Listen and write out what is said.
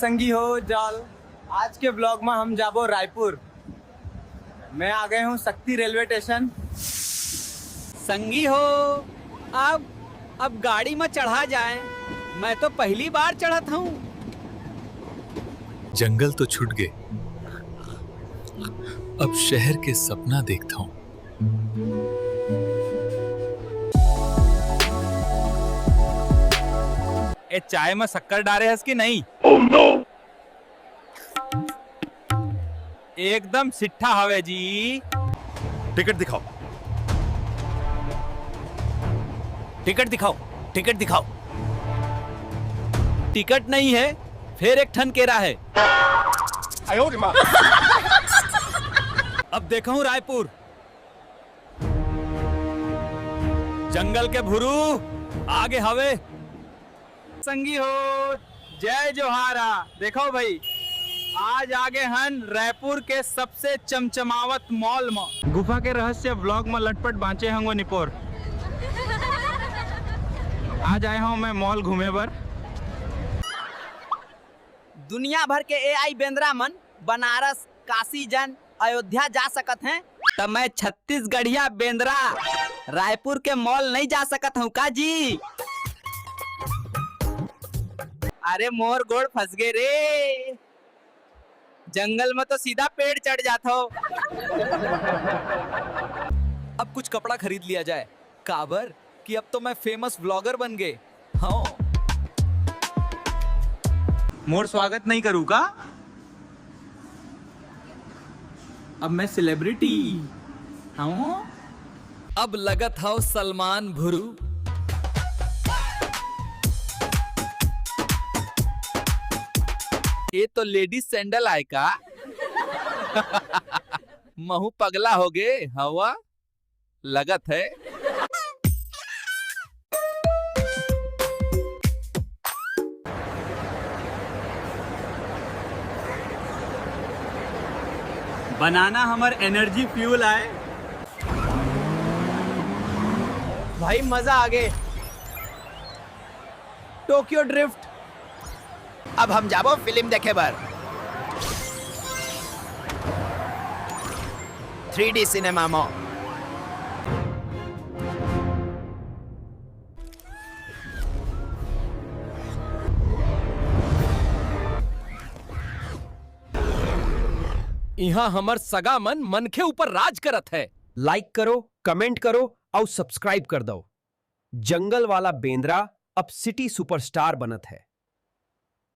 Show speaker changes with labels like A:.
A: संगी हो जाल। आज के ब्लॉग में हम जाबो रायपुर। मैं आ गए हूँ शक्ति रेलवे स्टेशन।
B: संगी हो अब गाड़ी में चढ़ा जाए। मैं तो पहली बार चढ़त हूँ।
C: जंगल तो छूट गए, अब शहर के सपना देखता हूँ।
D: ए चाय में शक्कर डाले हस कि नहीं?
C: Oh, no!
D: एकदम सिट्ठा हवे जी।
C: टिकट दिखाओ।
B: टिकट दिखाओ, टिकट दिखाओ। टिकट नहीं है, फिर एक ठन केरा है। अब देखा हूँ रायपुर। जंगल के भुरू आगे हवे।
D: संगी हो जय जोहारा। देखो भाई, आज आगे हन रायपुर के सबसे चमचमावत मॉल में। गुफा के रहस्य व्लॉग में लटपट बांचे होंगे निपोर। आज आए हूँ मैं मॉल घूमे बर।
B: दुनिया भर के एआई बेंद्रा मन बनारस, काशी जन, अयोध्या जा सकत हैं, तब मैं छत्तीसगढ़िया बेंद्रा रायपुर के मॉल नहीं जा सकत हूँ का जी? अरे मोर गोड़ फंस गए रे। जंगल में तो सीधा पेड़ चढ़ जाता हो। अब कुछ कपड़ा खरीद लिया जाए, काबर कि अब तो मैं फेमस व्लॉगर बन गए। हाँ,
D: मोर स्वागत नहीं करूँ का? अब मैं सेलिब्रिटी हूँ।
B: अब लगत हो सलमान भुरू। ये तो लेडीज सैंडल आए का? महू पगला हो गए हवा लगत है।
D: बनाना हमार एनर्जी फ्यूल आए।
A: भाई मजा आ गए। Tokyo drift.
B: अब हम जाबो फिल्म देखे बर 3D सिनेमा में। यहाँ हमर सगा मन के ऊपर राज करत है।
E: लाइक करो, कमेंट करो और सब्सक्राइब कर दो। जंगल वाला बेंद्रा अब सिटी सुपरस्टार बनत है।